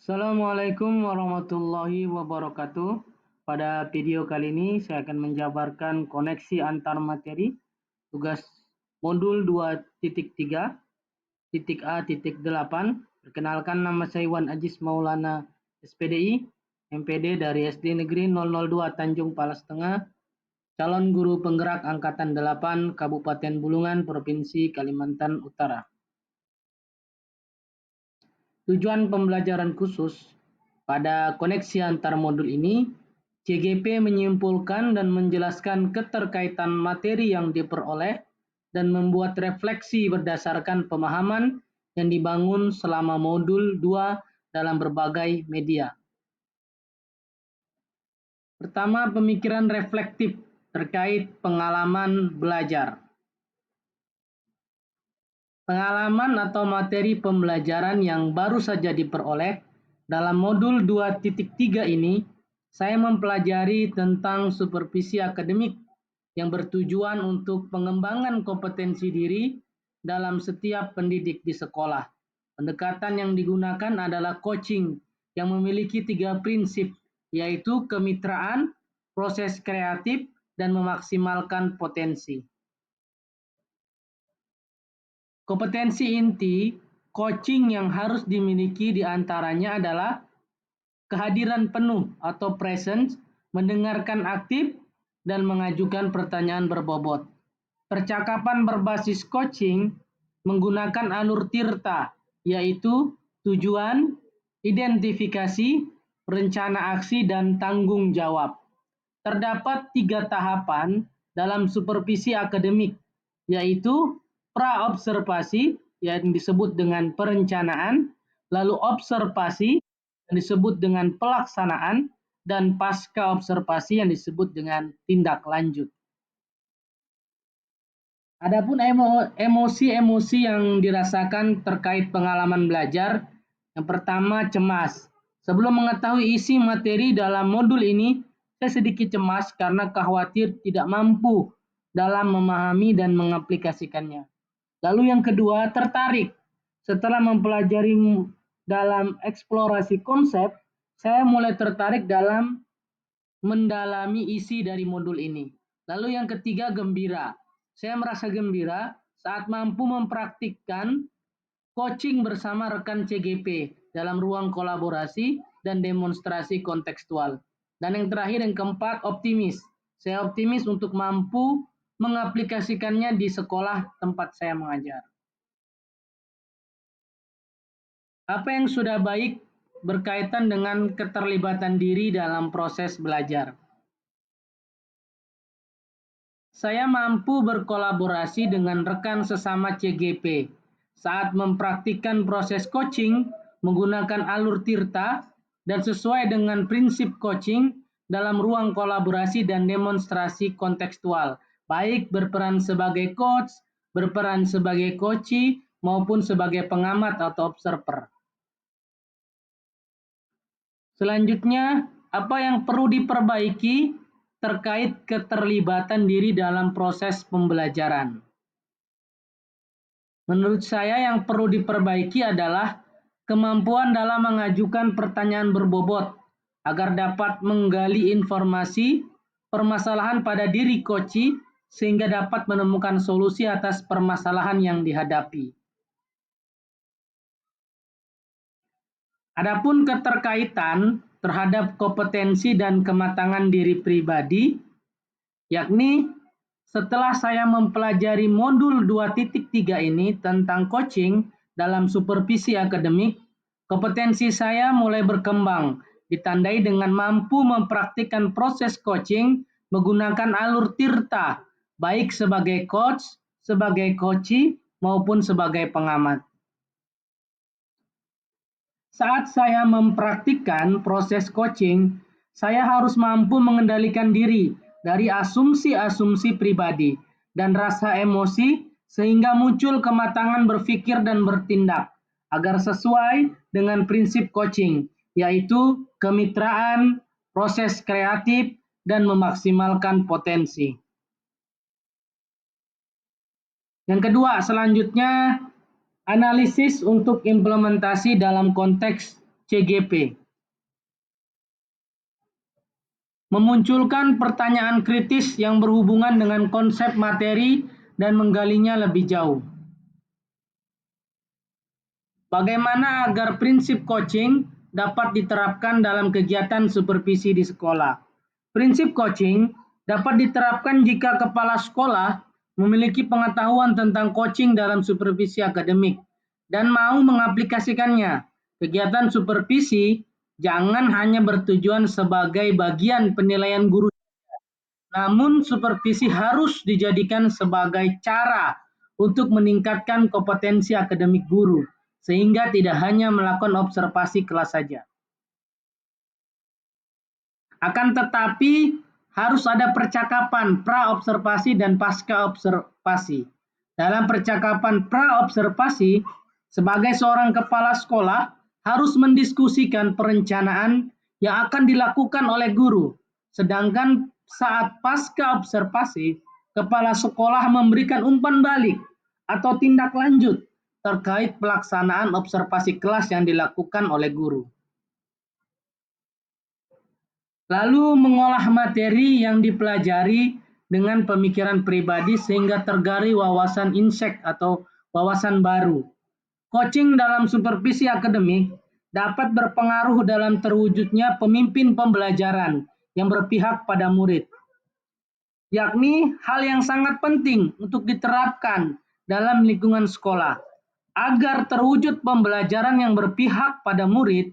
Assalamualaikum warahmatullahi wabarakatuh. Pada video kali ini saya akan menjabarkan koneksi antar materi tugas modul 2.3.A.8. Perkenalkan, nama saya Iwan Ajis Maulana SPDI, MPD dari SD Negeri 002 Tanjung Palas Tengah, calon guru penggerak Angkatan 8 Kabupaten Bulungan, Provinsi Kalimantan Utara. Tujuan pembelajaran khusus pada koneksi antar modul ini, CGP menyimpulkan dan menjelaskan keterkaitan materi yang diperoleh dan membuat refleksi berdasarkan pemahaman yang dibangun selama modul 2 dalam berbagai media. Pertama, pemikiran reflektif terkait pengalaman belajar. Pengalaman atau materi pembelajaran yang baru saja diperoleh dalam modul 2.3 ini, saya mempelajari tentang supervisi akademik yang bertujuan untuk pengembangan kompetensi diri dalam setiap pendidik di sekolah. Pendekatan yang digunakan adalah coaching yang memiliki 3 prinsip, yaitu kemitraan, proses kreatif, dan memaksimalkan potensi. Kompetensi inti coaching yang harus dimiliki diantaranya adalah kehadiran penuh atau presence, mendengarkan aktif, dan mengajukan pertanyaan berbobot. Percakapan berbasis coaching menggunakan alur tirta, yaitu tujuan, identifikasi, rencana aksi, dan tanggung jawab. Terdapat 3 tahapan dalam supervisi akademik, yaitu pra-observasi yang disebut dengan perencanaan, lalu observasi yang disebut dengan pelaksanaan, dan pasca observasi yang disebut dengan tindak lanjut. Adapun emosi-emosi yang dirasakan terkait pengalaman belajar, yang pertama cemas. Sebelum mengetahui isi materi dalam modul ini, saya sedikit cemas karena khawatir tidak mampu dalam memahami dan mengaplikasikannya. Lalu yang kedua, tertarik. Setelah mempelajari dalam eksplorasi konsep, saya mulai tertarik dalam mendalami isi dari modul ini. Lalu yang ketiga, gembira. Saya merasa gembira saat mampu mempraktikkan coaching bersama rekan CGP dalam ruang kolaborasi dan demonstrasi kontekstual. Dan yang terakhir, yang keempat, optimis. Saya optimis untuk mampu mengaplikasikannya di sekolah tempat saya mengajar. Apa yang sudah baik berkaitan dengan keterlibatan diri dalam proses belajar? Saya mampu berkolaborasi dengan rekan sesama CGP saat mempraktikkan proses coaching menggunakan alur tirta dan sesuai dengan prinsip coaching dalam ruang kolaborasi dan demonstrasi kontekstual, baik berperan sebagai coach, berperan sebagai coachee, maupun sebagai pengamat atau observer. Selanjutnya, apa yang perlu diperbaiki terkait keterlibatan diri dalam proses pembelajaran? Menurut saya yang perlu diperbaiki adalah kemampuan dalam mengajukan pertanyaan berbobot agar dapat menggali informasi permasalahan pada diri coachee sehingga dapat menemukan solusi atas permasalahan yang dihadapi. Adapun keterkaitan terhadap kompetensi dan kematangan diri pribadi, yakni setelah saya mempelajari modul 2.3 ini tentang coaching dalam supervisi akademik, kompetensi saya mulai berkembang, ditandai dengan mampu mempraktikkan proses coaching menggunakan alur tirta, baik sebagai coach, sebagai coachee, maupun sebagai pengamat. Saat saya mempraktikkan proses coaching, saya harus mampu mengendalikan diri dari asumsi-asumsi pribadi dan rasa emosi sehingga muncul kematangan berpikir dan bertindak agar sesuai dengan prinsip coaching, yaitu kemitraan, proses kreatif, dan memaksimalkan potensi. Yang kedua, selanjutnya analisis untuk implementasi dalam konteks CGP. Memunculkan pertanyaan kritis yang berhubungan dengan konsep materi dan menggalinya lebih jauh. Bagaimana agar prinsip coaching dapat diterapkan dalam kegiatan supervisi di sekolah? Prinsip coaching dapat diterapkan jika kepala sekolah memiliki pengetahuan tentang coaching dalam supervisi akademik dan mau mengaplikasikannya. Kegiatan supervisi jangan hanya bertujuan sebagai bagian penilaian guru, namun supervisi harus dijadikan sebagai cara untuk meningkatkan kompetensi akademik guru, sehingga tidak hanya melakukan observasi kelas saja. Akan tetapi harus ada percakapan pra-observasi dan pasca-observasi. Dalam percakapan pra-observasi, sebagai seorang kepala sekolah harus mendiskusikan perencanaan yang akan dilakukan oleh guru. Sedangkan saat pasca observasi, kepala sekolah memberikan umpan balik atau tindak lanjut terkait pelaksanaan observasi kelas yang dilakukan oleh guru. Lalu mengolah materi yang dipelajari dengan pemikiran pribadi sehingga tergali wawasan insight atau wawasan baru. Coaching dalam supervisi akademik dapat berpengaruh dalam terwujudnya pemimpin pembelajaran yang berpihak pada murid, yakni hal yang sangat penting untuk diterapkan dalam lingkungan sekolah. Agar terwujud pembelajaran yang berpihak pada murid,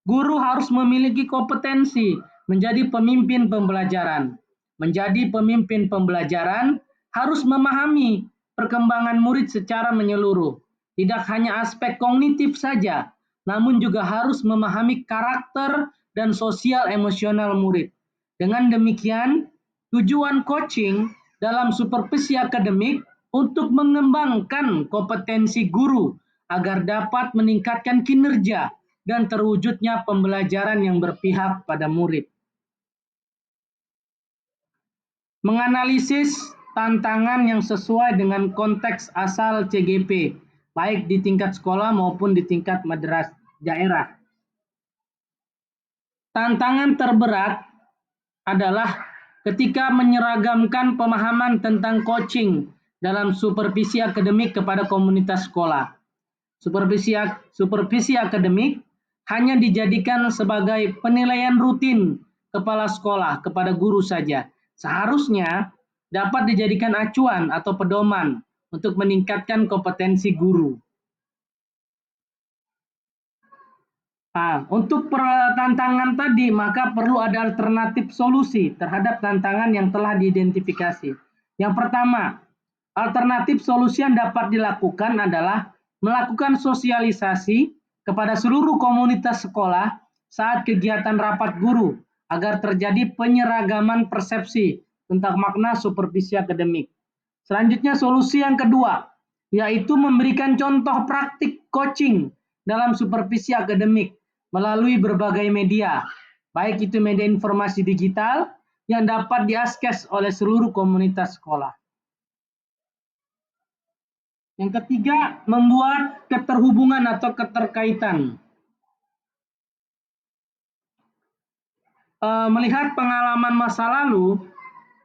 guru harus memiliki kompetensi menjadi pemimpin pembelajaran. Menjadi pemimpin pembelajaran harus memahami perkembangan murid secara menyeluruh. Tidak hanya aspek kognitif saja, namun juga harus memahami karakter dan sosial emosional murid. Dengan demikian, tujuan coaching dalam supervisi akademik untuk mengembangkan kompetensi guru agar dapat meningkatkan kinerja dan terwujudnya pembelajaran yang berpihak pada murid. Menganalisis tantangan yang sesuai dengan konteks asal CGP, baik di tingkat sekolah maupun di tingkat madrasah daerah. Tantangan terberat adalah ketika menyeragamkan pemahaman tentang coaching dalam supervisi akademik kepada komunitas sekolah. Supervisi akademik hanya dijadikan sebagai penilaian rutin kepala sekolah kepada guru saja. Seharusnya dapat dijadikan acuan atau pedoman untuk meningkatkan kompetensi guru. Untuk tantangan tadi, maka perlu ada alternatif solusi terhadap tantangan yang telah diidentifikasi. Yang pertama, alternatif solusi yang dapat dilakukan adalah melakukan sosialisasi kepada seluruh komunitas sekolah saat kegiatan rapat guru agar terjadi penyeragaman persepsi tentang makna supervisi akademik. Selanjutnya solusi yang kedua, yaitu memberikan contoh praktik coaching dalam supervisi akademik melalui berbagai media, baik itu media informasi digital yang dapat diakses oleh seluruh komunitas sekolah. Yang ketiga, membuat keterhubungan atau keterkaitan. Melihat pengalaman masa lalu,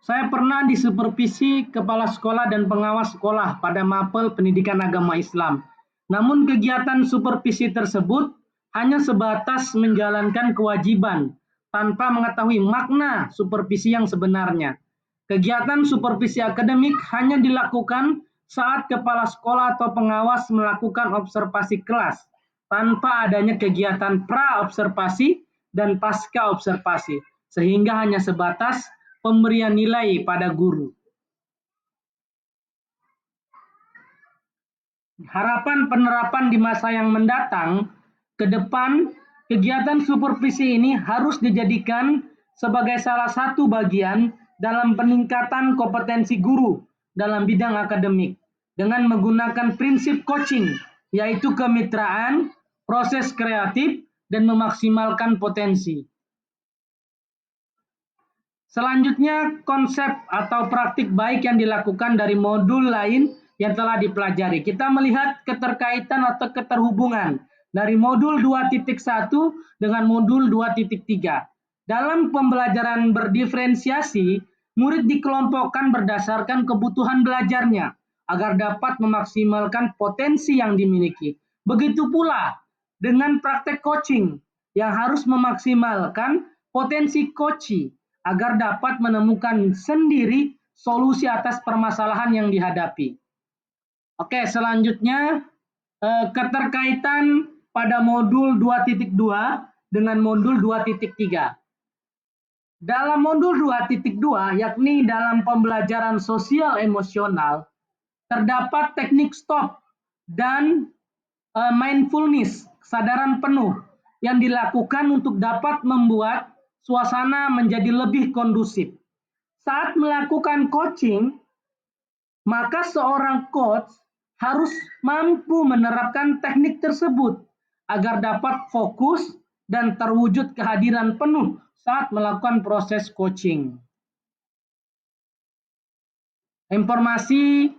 saya pernah disupervisi kepala sekolah dan pengawas sekolah pada mapel pendidikan agama Islam. Namun kegiatan supervisi tersebut hanya sebatas menjalankan kewajiban tanpa mengetahui makna supervisi yang sebenarnya. Kegiatan supervisi akademik hanya dilakukan saat kepala sekolah atau pengawas melakukan observasi kelas tanpa adanya kegiatan pra-observasi dan pasca observasi, sehingga hanya sebatas pemberian nilai pada guru. Harapan penerapan di masa yang mendatang, ke depan kegiatan supervisi ini harus dijadikan sebagai salah satu bagian dalam peningkatan kompetensi guru dalam bidang akademik dengan menggunakan prinsip coaching, yaitu kemitraan, proses kreatif, dan memaksimalkan potensi. Selanjutnya, konsep atau praktik baik yang dilakukan dari modul lain yang telah dipelajari. Kita melihat keterkaitan atau keterhubungan dari modul 2.1 dengan modul 2.3. Dalam pembelajaran berdiferensiasi, murid dikelompokkan berdasarkan kebutuhan belajarnya agar dapat memaksimalkan potensi yang dimiliki. Begitu pula dengan praktek coaching yang harus memaksimalkan potensi coachee agar dapat menemukan sendiri solusi atas permasalahan yang dihadapi. Oke, selanjutnya keterkaitan pada modul 2.2 dengan modul 2.3. Dalam modul 2.2, yakni dalam pembelajaran sosial emosional, terdapat teknik stop dan mindfulness, kesadaran penuh, yang dilakukan untuk dapat membuat suasana menjadi lebih kondusif. Saat melakukan coaching, maka seorang coach harus mampu menerapkan teknik tersebut agar dapat fokus dan terwujud kehadiran penuh saat melakukan proses coaching. Informasi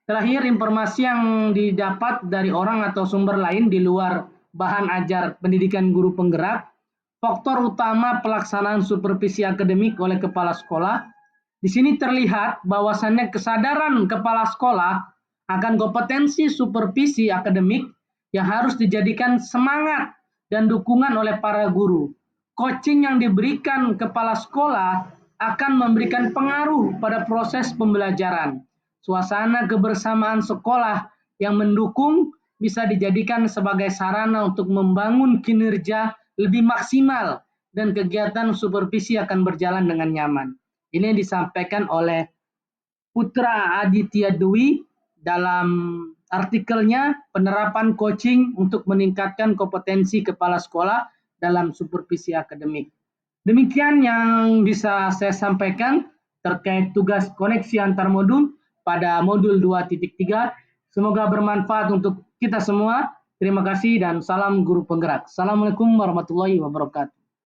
terakhir, informasi yang didapat dari orang atau sumber lain di luar bahan ajar pendidikan guru penggerak, faktor utama pelaksanaan supervisi akademik oleh kepala sekolah. Di sini terlihat bahwasannya kesadaran kepala sekolah akan kompetensi supervisi akademik yang harus dijadikan semangat dan dukungan oleh para guru. Coaching yang diberikan kepala sekolah akan memberikan pengaruh pada proses pembelajaran. Suasana kebersamaan sekolah yang mendukung bisa dijadikan sebagai sarana untuk membangun kinerja lebih maksimal dan kegiatan supervisi akan berjalan dengan nyaman. Ini disampaikan oleh Putra Aditya Dwi dalam artikelnya penerapan coaching untuk meningkatkan kompetensi kepala sekolah dalam supervisi akademik. Demikian yang bisa saya sampaikan terkait tugas koneksi antar modul pada modul 2.3. Semoga bermanfaat untuk kita semua. Terima kasih dan salam guru penggerak. Assalamualaikum warahmatullahi wabarakatuh.